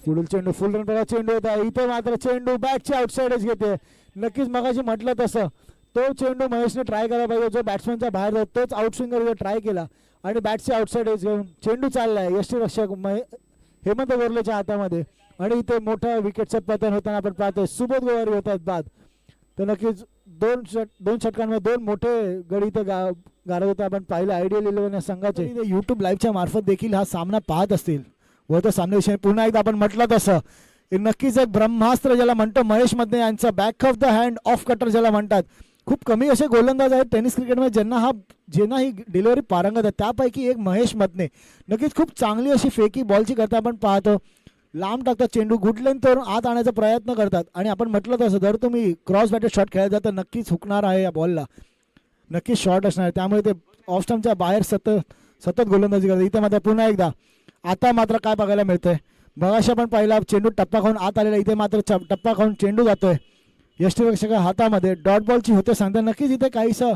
पुढील चेंडू फुल रन चेंडू होता इथे मात्र चेंडू बॅटच्या आउटसाइडच घेते. नक्कीच मगाशी म्हटलं तसं तो चेंडू महेशने ट्राय करायला पाहिजे. जो बॅट्समॅनच्या बाहेर जातो तोच आउटस्विंगर ट्राय केला आणि बॅटच्या आउटसाइडच घेऊन चेंडू चाललाय यष्टीरक्षक हेमंत गोरलेच्या हातामध्ये. आणि इथे मोठा विकेटचं पतन होताना आपण पाहतोय. सुबोध गोवारी होत आहेत बाद. तर नक्कीच दोन षटकांमध्ये दोन मोठे गडी इथे गारत होते आपण पाहिलं आयडियल 11 या संघाचे. यूट्यूब लाईव्हच्या मार्फत देखील हा सामना पाहत असतील व तो सामन्याविषयी पुन्हा एकदा आपण म्हटलं तसं नक्कीच एक ब्रह्मास्त्र ज्याला म्हणतो महेश मधने यांचा back of the hand off cutter ज्याला म्हणतात. खूप कमी असे गोलंदाज आहेत टेनिस क्रिकेटमध्ये ज्यांना ही डिलिव्हरी पारंगत आहे. त्यापैकी एक महेश मधने नक्कीच खूप चांगली अशी फेकी बॉलची करता आपण पाहतो. लांब टाकतात चेंडू गुड लेंथ करून आत आणायचा प्रयत्न करतात. आणि आपण म्हटलं तसं जर तुम्ही क्रॉस बॅटेड शॉट खेळायला जाता नक्कीच हुकणार आहे या बॉलला. नक्कीच शॉर्ट असणार आहे त्यामुळे ते ऑफ स्टंपच्या बाहेर सतत गोलंदाजी करतात. इथे मात्र पुन्हा एकदा आता मात्र काय बघायला मिळतंय. मगाशी आपण पाहिला चेंडू टप्पा खाऊन आत आलेला. इथे मात्र टप्पा खाऊन चेंडू जातोय यष्टीरक्षक हातामध्ये. डॉट बॉलची होते सांगता नक्कीच इथे काहीसं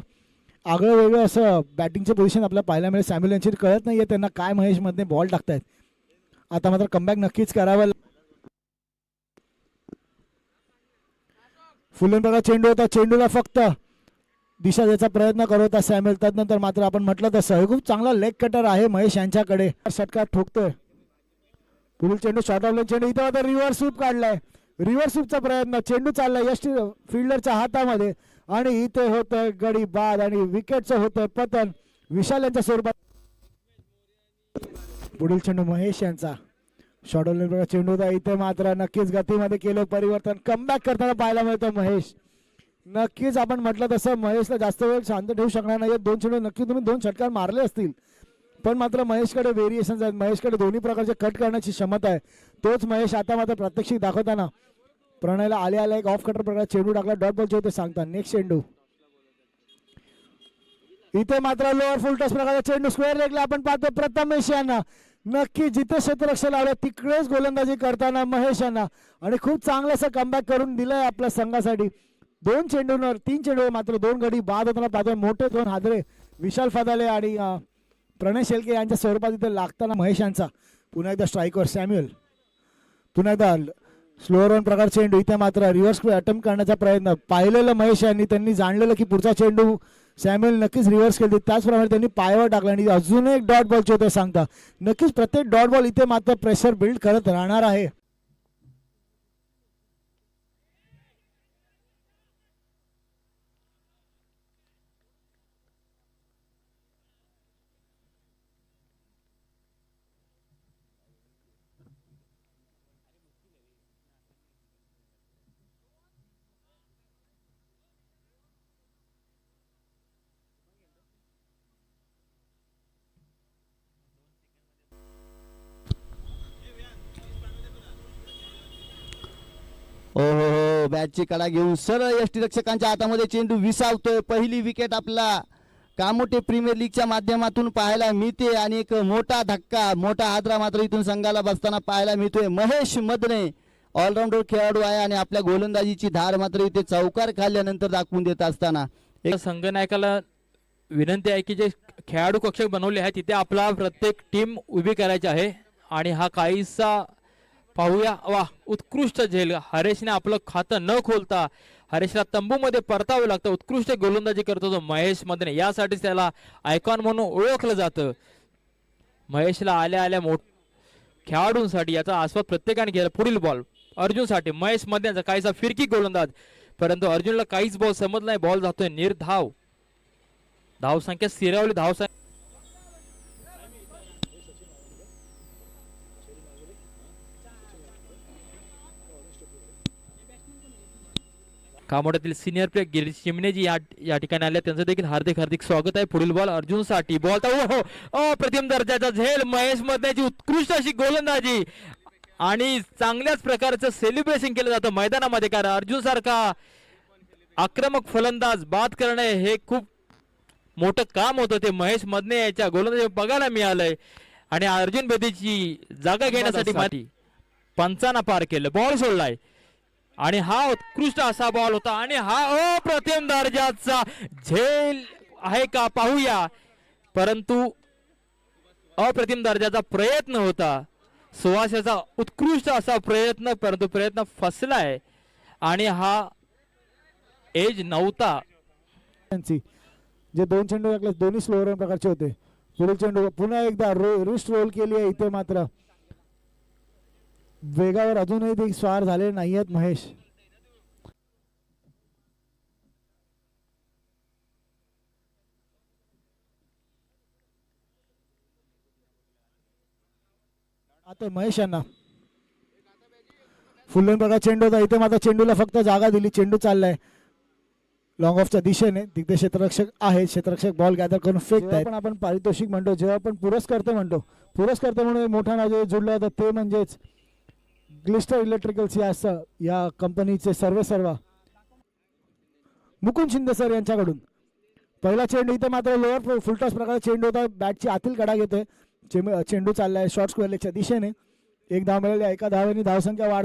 आगळं वेगळं असं बॅटिंगचं पोझिशन आपल्याला पाहायला मिळेल. सॅम्युअल यांची कळत नाहीये त्यांना काय महेश मधने बॉल टाकतायत. आता मात्र कमबॅक नक्कीच करावं. फुलन बघा चेंडू होता. चेंडूला फक्त दिशा द्यायचा प्रयत्न करत होता सॅम्युअल. त्यानंतर मात्र आपण म्हटलं तसं खूप चांगला लेग कटर आहे महेश यांच्याकडे. षटकार ठोकतोय. पुढील चेंडू शॉर्ट ऑफ चेंडू इथं आता रिव्हर्स स्वीप काढलाय. रिव्हर्स स्वीपचा प्रयत्न चेंडू चाललाय यष्टी फिल्डरच्या हातामध्ये आणि इथे होतंय गडी बाद आणि विकेटचं होतंय पतन विशाल यांच्या स्वरूपात. पुढील चेंडू महेश यांचा शॉर्ट ऑफ चेंडू होता. इथे मात्र नक्कीच गतीमध्ये केलं परिवर्तन. कमबॅक करताना पाहायला मिळतं महेश. नक्कीच आपण म्हटलं तसं महेशला जास्त वेळ शांत ठेवू शकणार नाही. दोन चेंडू नक्की तुम्ही दोन षटकार मारले असतील पण मात्र महेशकडे व्हेरिएशन्स आहेत. महेशकडे दोन्ही प्रकारचे कट करण्याची क्षमता आहे. तोच महेश आता मात्र प्रात्यक्षिक दाखवताना प्रणयला आले एक ऑफ कटर प्रकार चेंडू टाकला. डॉट बॉलचे होते सांगता. नेक्स्ट चेंडू इथे मात्र लोअर फुल टच प्रकारचा चेंडू स्क्वेअर लेगला आपण पाहतो प्रथमेश यांना. नक्की जिथे क्षेत्ररक्षण लावलं तिकडेच गोलंदाजी करताना महेश यांना आणि खूप चांगलं असं कमबॅक करून दिलंय आपल्या संघासाठी. तीन चेंडूवर मात्र दोन गडी बाद होताना पाहतोय. मोठे दोन हादरे विशाल फदाले आणि प्रणय शेलके यांच्या स्वरूपात इथे लागताना महेश यांचा. पुन्हा एकदा स्ट्राईकवर सॅम्युअल. पुन्हा एकदा स्लोअर रन प्रकार चेंडू. इथे मात्र रिव्हर्स अटेम्प्ट करण्याचा प्रयत्न पाहिलेलं महेश यांनी. त्यांनी जाणलेलं की पुढचा चेंडू सॅम्युअल नक्कीच रिव्हर्स केली. त्याचप्रमाणे त्यांनी पायावर टाकला आणि अजून एक डॉट बॉलचे होते सांगता. नक्कीच प्रत्येक डॉट बॉल इथे मात्र प्रेशर बिल्ड करत राहणार आहे. हो बॅटची कडा घेऊन सरळ यष्टीरक्षकांच्या हातामध्ये चेंडू विसावतोय. पहिली विकेट आपला कामोटे प्रीमियर लीगच्या माध्यमातून पाहायला मिळते आणि एक मोठा धक्का मोठा हादरा मात्र इथून संघाला बसताना पाहायला मिळतोय. महेश मदने ऑलराऊंडर खेळाडू आहे आणि आपल्या गोलंदाजीची धार मात्र इथे चौकार खाल्ल्यानंतर दाखवून देत असताना एक संघनायकाला विनंती आहे की जे खेळाडू कक्ष बनवले आहे तिथे आपला प्रत्येक टीम उभी करायची आहे. आणि हा काहीसा पाहूया. वा उत्कृष्ट झेल. हरेशने आपलं खातं न खोलता हरेशला तंबूमध्ये परतावं लागतं. उत्कृष्ट गोलंदाजी करतो तो महेश मदने. यासाठीच त्याला आयकॉन म्हणून ओळखलं जातं. महेशला आल्या खेळाडूंसाठी याचा आस्वाद प्रत्येकाने घ्यायला. पुढील बॉल अर्जुनसाठी. महेश मदनेचा काहीसा फिरकी गोलंदाज परंतु अर्जुनला काहीच बॉल समजला नाही. बॉल जातोय निर्धाव. धावसंख्या स्थिरावली. धावसंख्या कामोड्यातील सिनियर प्लेयर गिरीश चिमणेजी या ठिकाणी आले. त्यांचं देखील हार्दिक स्वागत आहे. पुढील बॉल अर्जुनसाठी. बॉल तर अप्रतिम दर्जाचा झेल. महेश मदनेची उत्कृष्ट अशी गोलंदाजी आणि चांगल्याच प्रकारचं सेलिब्रेशन केलं जातं मैदानामध्ये. कारण अर्जुन सारखा आक्रमक फलंदाज बाद करणे हे खूप मोठं काम होतं. ते महेश मदने याच्या गोलंदाजी बघायला मिळालंय आणि अर्जुन बेदीची जागा घेण्यासाठी माती पंचांना पार केलं. बॉल सोडलाय आणि हा उत्कृष्ट असा बॉल होता आणि हा अप्रतिम दर्जाचा झेल आहे का पाहूया. परंतु अप्रतिम दर्जाचा प्रयत्न होता. सुहासाचा उत्कृष्ट असा प्रयत्न, परंतु प्रयत्न फसलाय आणि हा एज नव्हता. त्यांची जे 2 चेंडू टाकले दोन्ही स्लो रन प्रकारचे होते. पुढील चेंडू पुन्हा एकदा रिस्ट रोल केली आहे. इथे मात्र वेगावर अजूनही ते स्वार झाले नाही आहेत महेश. आता महेश यांना फुल लाईन प्रकार चेंडू होता. इथे मात्र चेंडूला फक्त जागा दिली. चेंडू चाललाय लॉंग ऑफच्या दिशेने. तिथे क्षेत्ररक्षक आहे. क्षेत्ररक्षक बॉल गॅदर करून फेकतायत. पण आपण पारितोषिक म्हणतो, जेव्हा आपण पुरस्कर्ते म्हणतो, पुरस्कर्ते म्हणून मोठा नाव जे जुळलं होतं ते म्हणजेच ग्लिस्टर इलेक्ट्रिकल्स या कंपनीचे सर्व मुकुंद शिंदे सर यांच्याकडून पहिला चेंडू. इथे मात्र लोअर फुलटॉस प्रकारचा चेंडू होता. बॅटची आतील कडा घेतोय. चेंडू चाललाय शॉर्ट स्क्वेअर लेगच्या दिशेने. एक धाव मिळाली. एका धावेने धावसंख्या वाढते.